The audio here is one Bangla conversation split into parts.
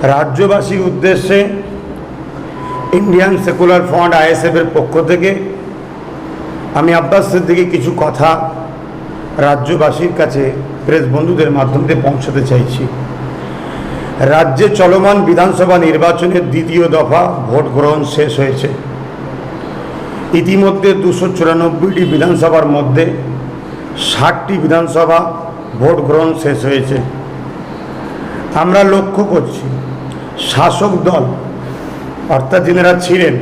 রাজ্যবাসীর উদ্দেশ্যে ইন্ডিয়ান সেকুলার ফ্রন্ট আইএসএফের পক্ষ থেকে আমি আব্বাস সিদ্দিকী কিছু কথা রাজ্যবাসীর কাছে প্রেস বন্ধুদের মাধ্যমে পৌঁছাতে চাইছি। রাজ্যে চলমান বিধানসভা নির্বাচনের দ্বিতীয় দফা ভোট গ্রহণ শেষ হয়েছে। ইতিমধ্যে 294টি বিধানসভার মধ্যে 60টি বিধানসভা ভোট গ্রহণ শেষ হয়েছে। আমরা লক্ষ্য করছি শাসক দল অর্থাৎ যিনারা ছিলেন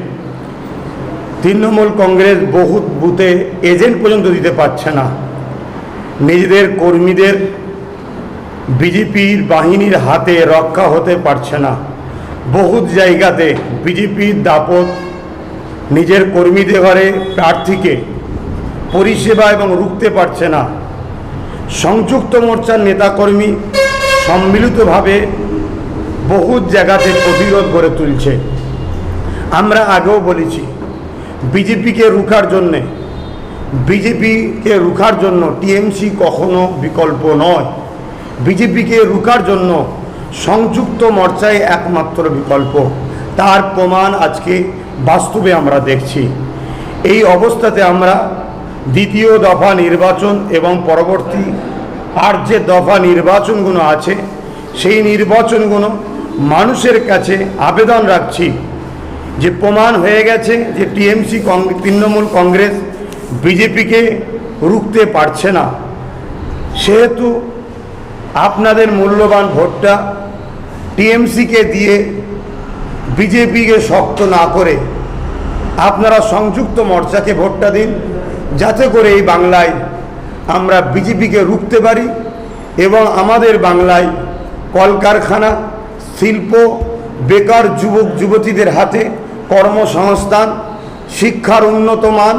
তৃণমূল কংগ্রেস বহু বুথে এজেন্ট পর্যন্ত দিতে পারছে না, নিজেদের কর্মীদের বিজেপির বাহিনীর হাতে রক্ষা হতে পারছে না। বহু জায়গাতে বিজেপির দাপট নিজের কর্মীদের ঘরে প্রার্থীকে পরিষেবা এবং রুখতে পারছে না। সংযুক্ত মোর্চার নেতাকর্মী সম্মিলিতভাবে বহু জায়গাতে প্রতিরোধ গড়ে তুলছে। আমরা আগেও বলেছি বিজেপিকে রুখার জন্য টিএমসি কখনো বিকল্প নয়। বিজেপিকে রুখার জন্য সংযুক্ত মোর্চাই একমাত্র বিকল্প। তার প্রমাণ আজকে বাস্তবে আমরা দেখছি। এই অবস্থাতে আমরা দ্বিতীয় দফা নির্বাচন এবং পরবর্তী আর যে দফা নির্বাচনগুলো আছে সেই নির্বাচনগুলো মানুষের কাছে আবেদন রাখছি যে প্রমাণ হয়ে গেছে যে টিএমসি তৃণমূল কংগ্রেস বিজেপিকে রুখতে পারছে না। সেহেতু আপনাদের মূল্যবান ভোটটা টিএমসিকে দিয়ে বিজেপিকে শক্ত না করে আপনারা সংযুক্ত মোর্চাকে ভোটটা দিন, যাতে করে এই বাংলায় আমরা বিজেপিকে রুখতে পারি এবং আমাদের বাংলায় কলকারখানা, শিল্প, বেকার যুবক যুবতীদের হাতে কর্মসংস্থান, শিক্ষার উন্নত মান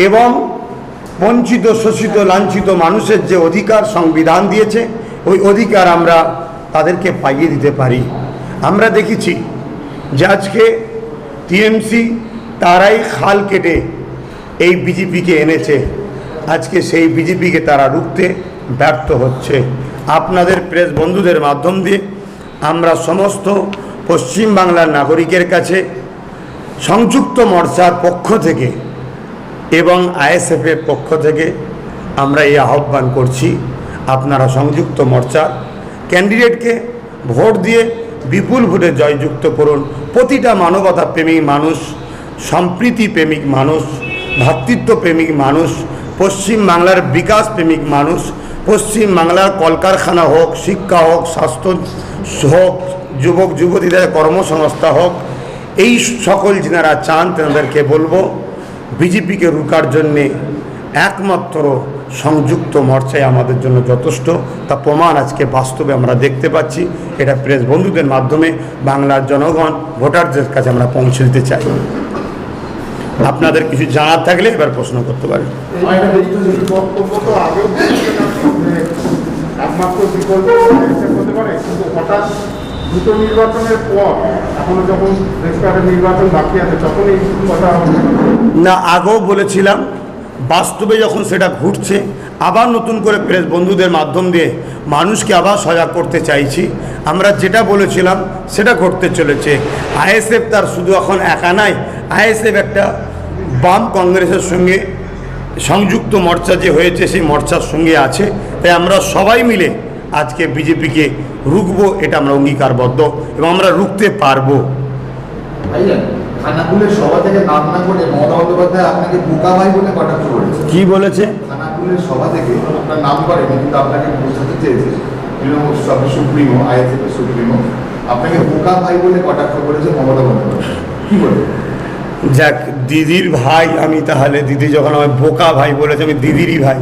এবং বঞ্চিত শোষিত লাঞ্ছিত মানুষের যে অধিকার সংবিধান দিয়েছে ওই অধিকার আমরা তাদেরকে পাইয়ে দিতে পারি। আমরা দেখেছি যে আজকে টিএমসি তারাই খাল কেটে এই বিজেপিকে এনেছে, আজকে সেই বিজেপিকে তারা রুখতে ব্যর্থ হচ্ছে। আপনাদের প্রেস বন্ধুদের মাধ্যম দিয়ে আমরা সমস্ত পশ্চিমবাংলার নাগরিকের কাছে সংযুক্ত মোর্চার পক্ষ থেকে এবং আইএসএফের পক্ষ থেকে আমরা এই আহ্বান করছি, আপনারা সংযুক্ত মোর্চার ক্যান্ডিডেটকে ভোট দিয়ে বিপুল ভোটে জয়যুক্ত করুন। প্রতিটা মানবতা প্রেমিক মানুষ, সম্প্রীতি প্রেমিক মানুষ, ভ্রাতৃত্ব প্রেমিক মানুষ, পশ্চিমবাংলার বিকাশ প্রেমিক মানুষ, পশ্চিমবাংলার কলকারখানা হোক, শিক্ষা হোক, স্বাস্থ্য হোক, যুবক যুবতীদের কর্মসংস্থা হোক, এই সকল যারা চান তাদেরকে বলবো বিজেপিকে রুখার জন্যে একমাত্র সংযুক্ত মোর্চাই আমাদের জন্য যথেষ্ট। তা প্রমাণ আজকে বাস্তবে আমরা দেখতে পাচ্ছি। এটা প্রেস বন্ধুদের মাধ্যমে বাংলার জনগণ ভোটারদের কাছে আমরা পৌঁছে দিতে চাই। আপনাদের কিছু জানার থাকলে এবার প্রশ্ন করতে পারেন। দুটো নির্বাচনের পর এখনো যখন নির্বাচন বাকি আছে তখন এই কথা না, আগেও বলেছিলাম, বাস্তবে যখন সেটা ঘটছে আবার নতুন করে প্রেস বন্ধুদের মাধ্যম দিয়ে মানুষকে আবার সজাগ করতে চাইছি। আমরা যেটা বলেছিলাম সেটা ঘটতে চলেছে। আইএসএফ তার শুধু এখন একা নাই, আইএসএফ একটা বাম কংগ্রেসের সঙ্গে সংযুক্ত মোর্চা যে হয়েছে সেই মোর্চার সঙ্গে আছে। তাই আমরা সবাই মিলে আজকে বিজেপিকে রুখবো, এটা আমরা অঙ্গীকারবদ্ধ এবং আমরা রুখতে পারবো। খানাকুলের সভা থেকে নাম না করে মমতা বন্দ্যোপাধ্যায় আপনাকে বোকা ভাই বলে কটাক্ষ করেছে। কি বলেছে? খানাকুলের সভা থেকে আপনার নাম করেনি, কিন্তু আপনাকে বোঝাতে চেয়েছে তৃণমূল সুপ্রিমো, আইএসএফের সুপ্রিমো, আপনাকে বোকা ভাই বলে কটাক্ষ করেছে মমতা বন্দ্যোপাধ্যায়। কি বলে? যাক, দিদির ভাই আমি, তাহলে দিদি যখন আমার বোকা ভাই বলেছে, আমি দিদিরই ভাই।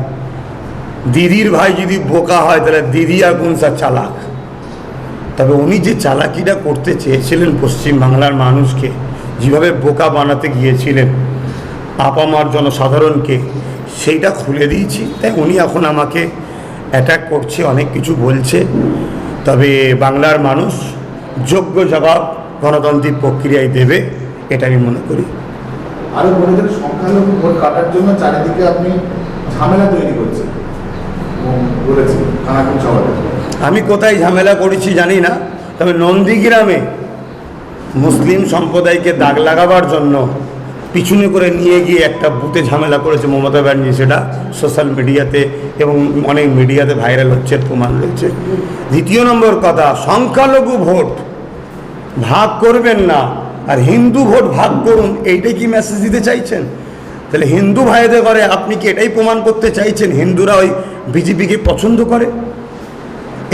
দিদির ভাই যদি বোকা হয় তাহলে দিদি আর কোনসা চালাক। তবে উনি যে চালাকিটা করতে চেয়েছিলেন পশ্চিমবাংলার মানুষকে, যেভাবে বোকা বানাতে গিয়েছিলেন আপামার জনসাধারণকে, সেইটা খুলে দিয়েছি। তাই উনি এখন আমাকে অ্যাটাক করছে, অনেক কিছু বলছে। তবে বাংলার মানুষ যোগ্য জবাব গণতান্ত্রিক প্রক্রিয়ায় দেবে, এটা আমি মনে করি। আরো বলেছেন সংখ্যালঘু ভোট কাটার জন্য চারিদিকে আপনি ঝামেলা তৈরি করছেন বলেছেন খানাকুল সভাতে। আমি কোথায় ঝামেলা করেছি জানি না, তবে নন্দীগ্রামে মুসলিম সম্প্রদায়কে দাগ লাগাবার জন্য পিছনে করে নিয়ে গিয়ে একটা বুথে ঝামেলা করেছে মমতা ব্যানার্জি, সেটা সোশ্যাল মিডিয়াতে এবং অনেক মিডিয়াতে ভাইরাল হচ্ছে, প্রমাণ রয়েছে। দ্বিতীয় নম্বর কথা, সংখ্যালঘু ভোট ভাগ করবেন না আর হিন্দু ভোট ভাগ করুন, এইটাই কি মেসেজ দিতে চাইছেন? তাহলে হিন্দু ভাইদের করে আপনি কি এটাই প্রমাণ করতে চাইছেন হিন্দুরা ওই বিজেপিকে পছন্দ করে?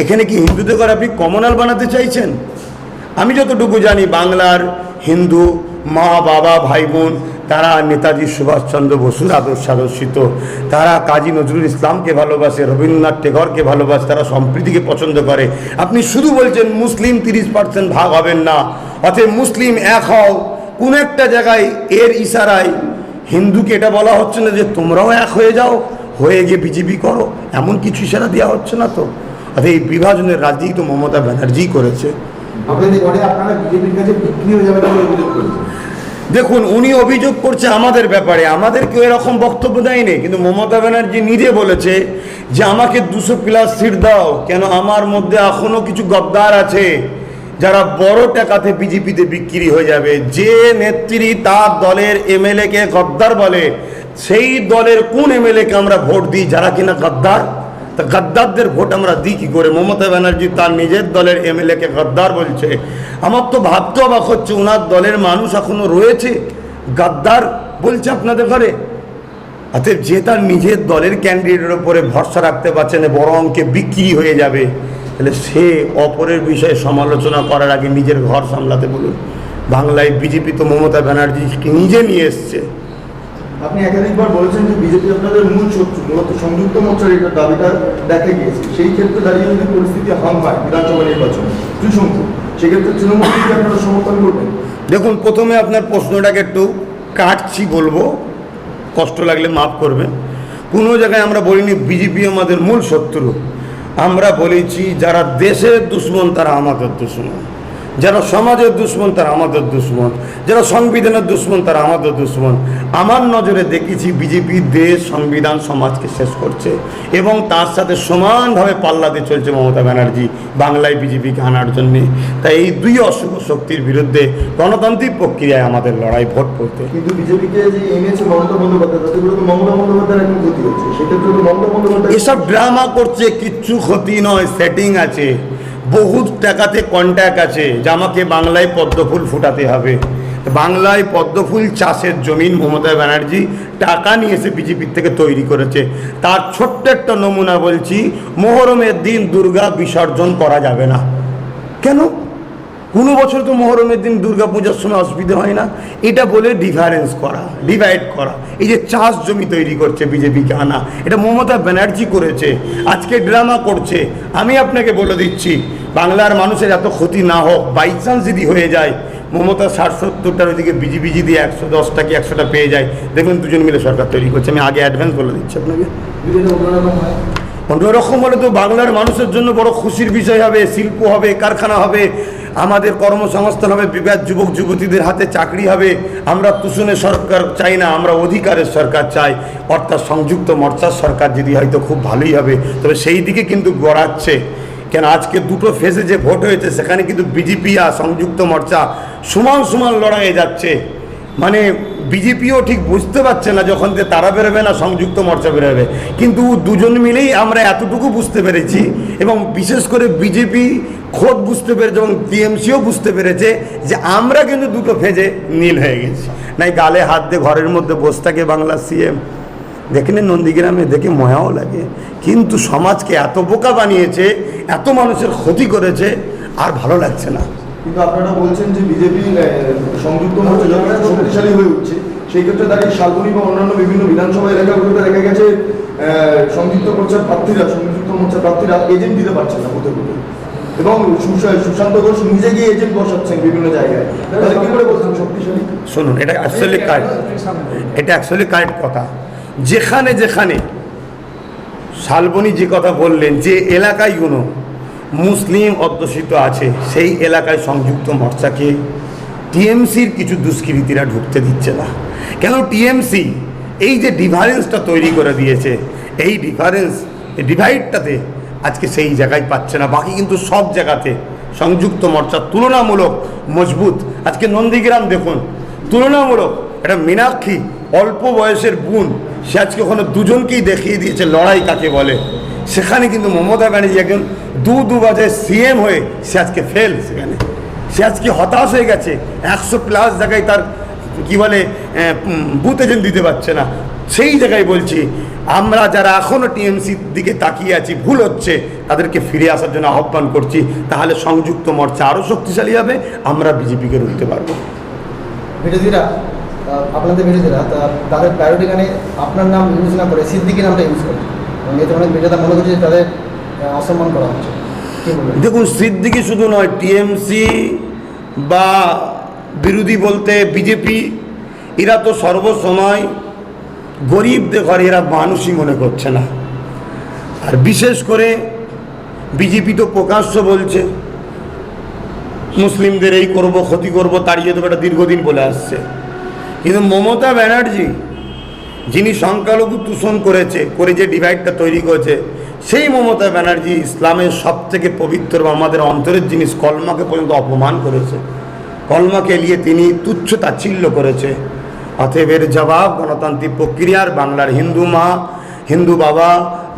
এখানে কি হিন্দুদের করে আপনি কমনাল বানাতে চাইছেন? আমি যতটুকু জানি বাংলার হিন্দু মা বাবা ভাই বোন তারা নেতাজি সুভাষচন্দ্র বসুর আদর্শিত, তারা কাজী নজরুল ইসলামকে ভালোবাসে, রবীন্দ্রনাথ টেগরকে ভালোবাসে, তারা সম্প্রীতিকে পছন্দ করে। আপনি শুধু বলছেন মুসলিম 30% ভাগ হবেন না, অতএব মুসলিম এক হও। কোন একটা জায়গায় এর ইশারায় হিন্দুকে এটা বলা হচ্ছে না যে তোমরাও এক হয়ে যাও, হয়ে গিয়ে বিজেপি করো, এমন কিছু ইশারা দেওয়া হচ্ছে না তো। অর্থাৎ এই বিভাজনের রাজনীতি তো মমতা ব্যানার্জি করেছে। আপনারা বিজেপির কাছে বিক্রি হয়ে যাবে বলে অভিযোগ করেছেন। দেখুন, উনি অভিযোগ করছে আমাদের ব্যাপারে, আমাদের কেউ এরকম বক্তব্য দেয়নি, কিন্তু মমতা ব্যানার্জি নিজে বলেছে যে আমাকে 200+ সিট দাও, কেন আমার মধ্যে এখনো কিছু গদ্দার আছে যারা বড় টাকাতে বিজেপিতে বিক্রি হয়ে যাবে। যে নেত্রী তার দলের এমএলএকে গদ্দার বলে, সেই দলের কোন এমএলএকে আমরা ভোট দিই যারা কিনা গদ্দার? তা গদ্দারদের ভোট আমরা দিই কী করে? মমতা ব্যানার্জি তার নিজের দলের এমএলএকে গদ্দার বলছে। আমার তো ভাবতে অবাক হচ্ছে, ওনার দলের মানুষ এখনো রয়েছে গদ্দার বলছে আপনাদের ঘরে। অতএব যে তার নিজের দলের ক্যান্ডিডেটের উপরে ভরসা রাখতে পারছে না, বড় অঙ্কে বিক্রি হয়ে যাবে, তাহলে সে অপরের বিষয়ে সমালোচনা করার আগে নিজের ঘর সামলাতে বলুন। বাংলায় বিজেপি তো মমতা ব্যানার্জিকে নিজে নিয়ে এসছে। আপনি একাধিকবার বলেছেন যে বিজেপি আপনাদের মূল শত্রু, মূলত সংযুক্ত মোর্চার এটা দাবিটা দেখা গিয়েছে। সেই ক্ষেত্রে দাঁড়িয়ে যদি পরিস্থিতি হাম হয় বিধানসভা নির্বাচন ত্রিশঙ্কু, সেক্ষেত্রে তৃণমূলকে আপনারা সমর্থন করবেন? দেখুন, প্রথমে আপনার প্রশ্নটাকে একটু কাটছি, বলবো, কষ্ট লাগলে মাফ করবেন। কোনো জায়গায় আমরা বলিনি বিজেপি আমাদের মূল শত্রু। আমরা বলেছি যারা দেশের দুশ্মন তারা আমাদের দুশ্মন, যারা সমাজের দুশ্মন তারা আমাদের দুশ্মন, যারা সংবিধানের দুশ্মন তারা আমাদের দুশ্মন। আমার নজরে দেখেছি বিজেপি দেশ, সংবিধান, সমাজকে শেষ করছে এবং তার সাথে সমানভাবে পাল্লাতে চলছে মমতা ব্যানার্জি বাংলায় বিজেপিকে আনার জন্যে। তাই এই দুই অশুভ শক্তির বিরুদ্ধে গণতান্ত্রিক প্রক্রিয়ায় আমাদের লড়াই, ভোট করতে। কিন্তু বিজেপিকে যে এনেছে মমতা বন্দ্যোপাধ্যায়, তাতে করে তো মমতা বন্দ্যোপাধ্যায়ের এখন ক্ষতি হচ্ছে। সেক্ষেত্রে তো মমতা বন্দ্যোপাধ্যায় এসব ড্রামা করছে, কিচ্ছু ক্ষতি নয়, সেটিং আছে, বহুত টাকাতে কন্ট্যাক্ট আছে যে আমাকে বাংলায় পদ্মফুল ফুটাতে হবে। বাংলায় পদ্মফুল চাষের জমিন মমতা ব্যানার্জি টাকা নিয়ে এসে বিজেপির থেকে তৈরি করেছে। তার ছোট্ট একটা নমুনা বলছি, মহরমের দিন দুর্গা বিসর্জন করা যাবে না। কেন? কোনো বছর তো মহরমের দিন দুর্গা পূজার সময় অসুবিধা হয় না। এটা বলে ডিফারেন্স করা, ডিভাইড করা, এই যে চাষ জমি তৈরি করছে বিজেপিকে আনা, এটা মমতা ব্যানার্জি করেছে। আজকে ড্রামা করছে। আমি আপনাকে বলে দিচ্ছি, বাংলার মানুষের এত ক্ষতি না হোক, বাই চান্স যদি হয়ে যায় মমতা 60-70টার ওইদিকে বিজেপি যদি 110টা কি 100টা পেয়ে যায়, দেখবেন দুজন মিলে সরকার তৈরি করছে। আমি আগে অ্যাডভান্স বলে দিচ্ছি আপনাকে। অন্যরকম হলে তো বাংলার মানুষের জন্য বড় খুশির বিষয় হবে, শিল্প হবে, কারখানা হবে, আমাদের কর্মসংস্থান হবে, বিবাদ যুবক যুবতীদের হাতে চাকরি হবে। আমরা তুষণের সরকার চাই না, আমরা অধিকারের সরকার চাই। অর্থাৎ সংযুক্ত মোর্চার সরকার যদি হয়তো খুব ভালোই হবে, তবে সেই দিকে কিন্তু গড়াচ্ছে। কেন আজকে দুটো ফেজে যে ভোট হয়েছে সেখানে কিন্তু বিজেপি আর সংযুক্ত মোর্চা সমান সমান লড়াইয়ে যাচ্ছে। মানে বিজেপিও ঠিক বুঝতে পারছে না যখন যে তারা বেরোবে না সংযুক্ত মোর্চা বেরোবে, কিন্তু দুজন মিলেই আমরা এতটুকু বুঝতে পেরেছি এবং বিশেষ করে বিজেপি খোদ বুঝতে পেরেছে এবং টিএমসিও বুঝতে পেরেছে যে আমরা কিন্তু দুটো ফেজে নীল হয়ে গেছি। নাই গালে হাত দিয়ে ঘরের মধ্যে বসে থাকে বাংলা সিএম, দেখেন নন্দীগ্রামে, দেখে ময়াও লাগে। কিন্তু সমাজকে এত বোকা বানিয়েছে, এত মানুষের ক্ষতি করেছে, আর ভালো লাগছে না। কিন্তু আপনারা বলছেন যে বিজেপি সংযুক্ত মোর্চা যখন শক্তিশালী হয়ে উঠছে, সেই ক্ষেত্রে দাঁড়িয়ে শালবনী বা অন্যান্য বিভিন্ন বিধানসভা এলাকাগুলোতে দেখা গেছে সংযুক্ত মোর্চার প্রার্থীরা এজেন্ট দিতে পারছেন না কোথাও কোথাও, এবং সুশান্ত ঘোষ নিজে গিয়ে এজেন্ট বসাচ্ছেন বিভিন্ন জায়গায়। তাহলে কি করে বলছেন শক্তিশালী? শুনুন, এটা অ্যাকচুয়ালি কারেক্ট কথা। যেখানে যেখানে শালবনী যে কথা বললেন, যে এলাকায়গুলো মুসলিম অধ্যুষিত আছে সেই এলাকায় সংযুক্ত মোর্চাকে টিএমসির কিছু দুষ্কৃতীরা ঢুকতে দিচ্ছে না। কেন? টিএমসি এই যে ডিফারেন্সটা তৈরি করে দিয়েছে, এই ডিফারেন্স, এই ডিভাইডটাতে আজকে সেই জায়গায় পাচ্ছে না। বাকি কিন্তু সব জায়গাতে সংযুক্ত মোর্চা তুলনামূলক মজবুত। আজকে নন্দীগ্রাম দেখুন, তুলনামূলক একটা মীনাক্ষী অল্প বয়সের বোন, সে আজকে ওখানে দুজনকেই দেখিয়ে দিয়েছে লড়াই কাকে বলে। সেখানে কিন্তু মমতা ব্যানার্জি একজন দুবারে সিএম হয়ে সে আজকে ফেল, সেখানে সে আজকে হতাশ হয়ে গেছে। 100+ জায়গায় তার কি বলে বুথ এজেন্ট দিতে পারছে না। সেই জায়গায় বলছি, আমরা যারা এখনও টিএমসির দিকে তাকিয়ে আছি, ভুল হচ্ছে, তাদেরকে ফিরে আসার জন্য আহ্বান করছি। তাহলে সংযুক্ত মোর্চা আরও শক্তিশালী হবে, আমরা বিজেপিকে রুখতে পারবো। বিরোধীরা আপনাদের বিরোধীরা তাদের প্রায়োরিটি গানে আপনার নাম ইউজ না করে সিদ্দিকি নামটা ইউজ করে, এবং এতে অনেক বিরোধীরা মনে করছে যে তাদের অসম্মান করা হচ্ছে। কী বলবেন? দেখুন, সিদ্দিকি শুধু নয়, টিএমসি বা বিরোধী বলতে বিজেপি, এরা তো সর্বসময় গরিবদের ঘরে এরা মানুষই মনে করছে না। আর বিশেষ করে বিজেপি তো প্রকাশ্য বলছে মুসলিমদের এই করব, ক্ষতি করব, তাড়িয়ে দেবো, এটা দীর্ঘদিন বলে আসছে। কিন্তু মমতা ব্যানার্জি, যিনি সংখ্যালঘু দূষণ করে যে ডিভাইডটা তৈরি করেছে, সেই মমতা ব্যানার্জি ইসলামের সবথেকে পবিত্র বা আমাদের অন্তরের জিনিস কলমাকে পর্যন্ত অপমান করেছে। কলমাকে নিয়ে তিনি তুচ্ছ তাচ্ছিল্য করেছে। অতএব এর জবাব গণতান্ত্রিক প্রক্রিয়ার বাংলার হিন্দু মা, হিন্দু বাবা,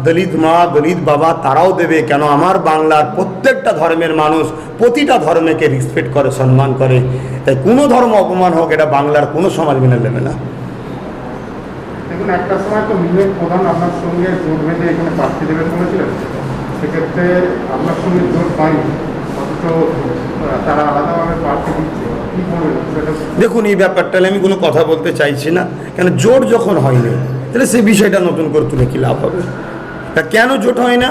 দলিত মা, দলিত বাবা তারাও দেবে। কেন? আমার বাংলার প্রত্যেকটা ধর্মের মানুষ প্রতিটা ধর্মকে রেসপেক্ট করে, সম্মান করে। তাই কোনো ধর্ম অপমান হোক, এটা বাংলার কোনো সমাজ মেনে নেবে না। দেখুন, একটা সময় তো মিলের প্রধান আপনার সঙ্গে জোট বেঁধে এখানে প্রার্থী দেবেন বলেছিলেন, সেক্ষেত্রে আপনার সঙ্গে জোট পায়নি, অথচ তারা আলাদাভাবে প্রার্থী দিচ্ছে, কী বলবেন সেটা? দেখুন, এই ব্যাপারটা আমি কোনো কথা বলতে চাইছি না, কেন জোট যখন হয়নি তাহলে সেই বিষয়টা নতুন করে তুলে কী লাভ হবে? তা কেন জোট হয় না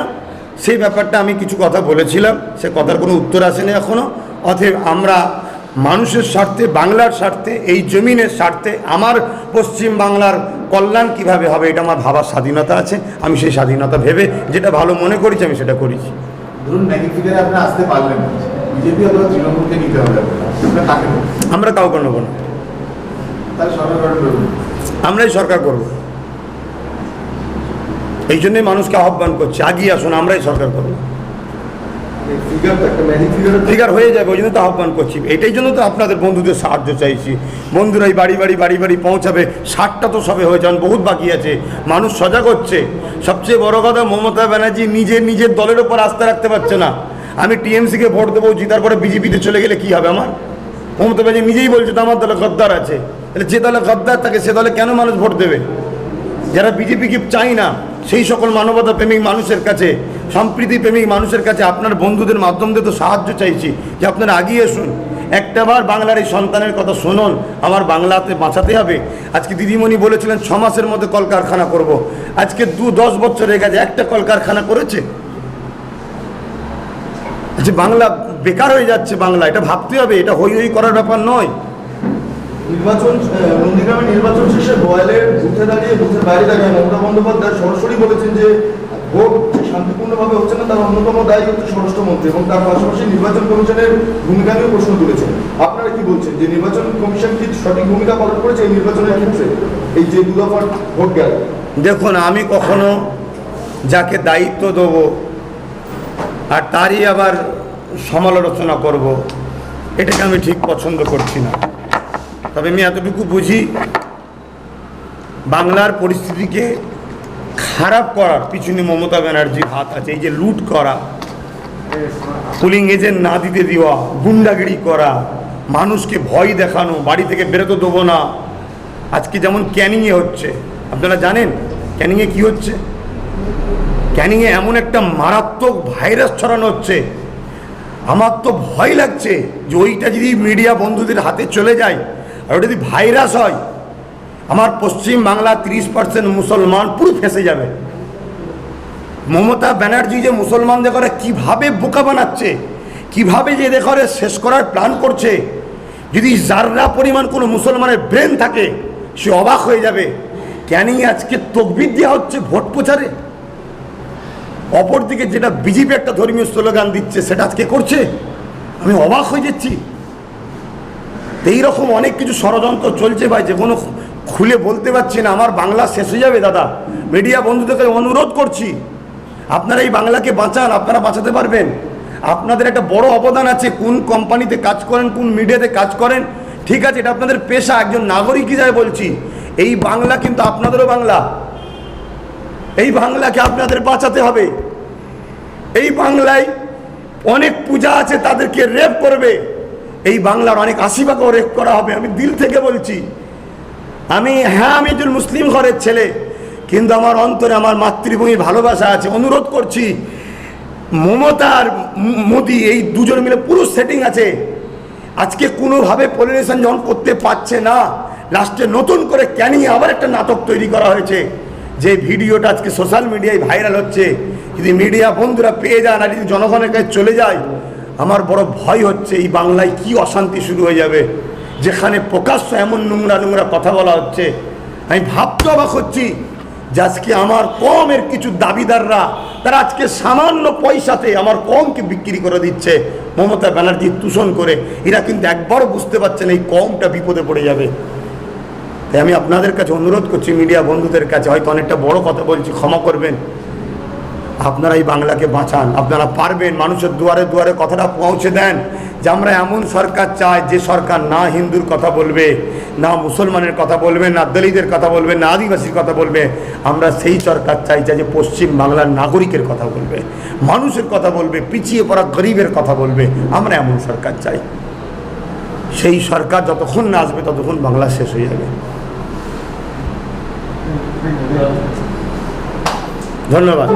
সেই ব্যাপারটা আমি কিছু কথা বলেছিলাম, সে কথার কোনো উত্তর আসেনি এখনও। অতএব আমরা মানুষের স্বার্থে, বাংলার স্বার্থে, এই জমিনের স্বার্থে, আমার পশ্চিম বাংলার কল্যাণ কিভাবে হবে এটা আমার ভাবার স্বাধীনতা আছে। আমি সেই স্বাধীনতা ভেবে যেটা ভালো মনে করেছি আমি সেটা করেছি। ধরুন ম্যাজিক ফিগারে আপনারা আসতে পারলেন না, বিজেপি অথবা তৃণমূলকে নিতে হবে, আপনারা তাকে নেবেন। আমরা কাউকে নেব না, তাহলে সরকার গঠন করবেন। আমরাই সরকার করব। এই জন্যই মানুষকে আহ্বান করছি, আগিয়ে আসুন, আমরাই সরকার করব। ফিগার তো একটা ম্যাজিক ফিগার ফিগার হয়ে যাবে, ওই জন্য তো আহ্বান করছি। এটাই জন্য তো আপনাদের বন্ধুদের সাহায্য চাইছি। বন্ধুরাই বাড়ি বাড়ি পৌঁছাবে। 60টা তো সবে হয়ে যান, বহুত বাকি আছে। মানুষ সজাগ হচ্ছে। সবচেয়ে বড় কথা, মমতা ব্যানার্জি নিজের দলের ওপর আস্থা রাখতে পারছে না। আমি টিএমসিকে ভোট দেবো, জিতার পরে বিজেপিতে চলে গেলে কি হবে আমার? মমতা ব্যানার্জি নিজেই বলছে তো আমার দলে গদ্দার আছে। তাহলে যে দলে গদ্দার থাকে সে দলে কেন মানুষ ভোট দেবে? যারা বিজেপিকে চাই না, সেই সকল মানবতা প্রেমিক মানুষের কাছে, সম্প্রীতি প্রেমিক মানুষের কাছে আপনার বন্ধুদের মাধ্যম দিয়ে তো সাহায্য চাইছি যে আপনারা আগিয়ে আসুন। একটাবার বাংলার এই সন্তানের কথা শুনুন, আমার বাংলাতে বাঁচাতে হবে। আজকে দিদিমণি বলেছিলেন 6 মাসের মধ্যে কলকারখানা করব। আজকে 10 বছর হয়ে গেছে, একটা কলকারখানা করেছে? আচ্ছা, বাংলা বেকার হয়ে যাচ্ছে। বাংলা, এটা ভাবতে হবে, এটা হই হই করার ব্যাপার নয়। নির্বাচন নন্দীগ্রামে নির্বাচন শেষে বয়ালের বুথে দাঁড়িয়ে, বুথের বাইরে দাঁড়িয়ে মমতা বন্দ্যোপাধ্যায় সরাসরি বলেছেন যে ভোট যে শান্তিপূর্ণভাবে হচ্ছে না তার অন্যতম দায়ী হচ্ছে স্বরাষ্ট্রমন্ত্রী, এবং তার পাশাপাশি নির্বাচন কমিশনের ভূমিকা নিয়েও প্রশ্ন তুলেছেন। আপনারা কি বলছেন যে নির্বাচন কমিশন কি সঠিক ভূমিকা পালন করেছে এই নির্বাচনের ক্ষেত্রে, এই যে 2 দফার ভোট গেল? দেখুন, আমি কখনো যাকে দায়িত্ব দেব আর তারই আবার সমালোচনা করব, এটাকে আমি ঠিক পছন্দ করছি না। তবে আমি এতটুকু বুঝি, বাংলার পরিস্থিতিকে খারাপ করার পিছনে মমতা ব্যানার্জির হাত আছে। এই যে লুট করা, পুলিং এজেন্ট না দিতে দেওয়া, গুন্ডাগিরি করা, মানুষকে ভয় দেখানো, বাড়ি থেকে বেরোতে দেবো না। আজকে যেমন ক্যানিংয়ে হচ্ছে, আপনারা জানেন ক্যানিংয়ে কি হচ্ছে? ক্যানিংয়ে এমন একটা মারাত্মক ভাইরাস ছড়ানো হচ্ছে, আমার তো ভয় লাগছে যে ওইটা যদি মিডিয়া বন্ধুদের হাতে চলে যায় আর ওটা যদি ভাইরাস হয়, আমার পশ্চিম বাংলা 30% মুসলমান পুরো ফেঁসে যাবে। মমতা ব্যানার্জি যে মুসলমানদের করে কীভাবে বোকা বানাচ্ছে, কীভাবে যে এদের করে শেষ করার প্ল্যান করছে, যদি যাররা পরিমাণ কোনো মুসলমানের ব্রেন থাকে সে অবাক হয়ে যাবে। ক্যানিং আজকে তকবির দেওয়া হচ্ছে ভোট প্রচারে, অপরদিকে যেটা বিজেপি একটা ধর্মীয় স্লোগান দিচ্ছে সেটা আজকে করছে। আমি অবাক হয়ে যাচ্ছি। এইরকম অনেক কিছু ষড়যন্ত্র চলছে ভাই, যে কোনো খুলে বলতে পারছি না। আমার বাংলা শেষ হয়ে যাবে দাদা। মিডিয়া বন্ধুদেরকে অনুরোধ করছি, আপনারা এই বাংলাকে বাঁচান, আপনারা বাঁচাতে পারবেন। আপনাদের একটা বড় অবদান আছে, কোন কোম্পানিতে কাজ করেন, কোন মিডিয়াতে কাজ করেন, ঠিক আছে, এটা আপনাদের পেশা, একজন নাগরিক হিসাবে বলছি। এই বাংলা কিন্তু আপনাদেরও বাংলা, এই বাংলাকে আপনাদের বাঁচাতে হবে। এই বাংলায় অনেক পূজা আছে, তাদেরকে রেপ করবে, এই বাংলার অনেক আশিবাকেও রেপ করা হবে। আমি দিল থেকে বলছি, আমি একজন মুসলিম ঘরের ছেলে, কিন্তু আমার অন্তরে আমার মাতৃভূমির ভালোবাসা আছে। অনুরোধ করছি, মমতা আর মোদি এই দুজন মিলে পুরো সেটিং আছে। আজকে কোনোভাবে পলিউশন যখন করতে পারছে না, লাস্টে নতুন করে ক্যানিং আবার একটা নাটক তৈরি করা হয়েছে, যে ভিডিওটা আজকে সোশ্যাল মিডিয়ায় ভাইরাল হচ্ছে। যদি মিডিয়া বন্ধুরা পেয়ে যান আর যদি জনগণের কাছে চলে যায়, আমার বড় ভয় হচ্ছে এই বাংলায় কি অশান্তি শুরু হয়ে যাবে, যেখানে প্রকাশ্য এমন নোংরা নোংরা কথা বলা হচ্ছে। আমি ভাবতে অবাক হচ্ছি যে আজকে আমার কমের কিছু দাবিদাররা, তারা আজকে সামান্য পয়সাতে আমার কমকে বিক্রি করে দিচ্ছে মমতা ব্যানার্জি তুষণ করে। এরা কিন্তু একবারও বুঝতে পারছে না এই কমটা বিপদে পড়ে যাবে। তাই আমি আপনাদের কাছে অনুরোধ করছি, মিডিয়া বন্ধুদের কাছে, হয়তো অনেকটা বড় কথা বলছি, ক্ষমা করবেন, আপনারা এই বাংলাকে বাঁচান। আপনারা পারবেন, মানুষের দুয়ারে দুয়ারে কথাটা পৌঁছে দেন যে আমরা এমন সরকার চাই যে সরকার না হিন্দুর কথা বলবে, না মুসলমানের কথা বলবে, না দলিতের কথা বলবে, না আদিবাসীর কথা বলবে। আমরা সেই সরকার চাই যে পশ্চিম বাংলার নাগরিকের কথা বলবে, মানুষের কথা বলবে, পিছিয়ে পড়া গরিবের কথা বলবে। আমরা এমন সরকার চাই। সেই সরকার যতক্ষণ না আসবে ততক্ষণ বাংলা শেষ হয়ে যাবে। ধন্যবাদ।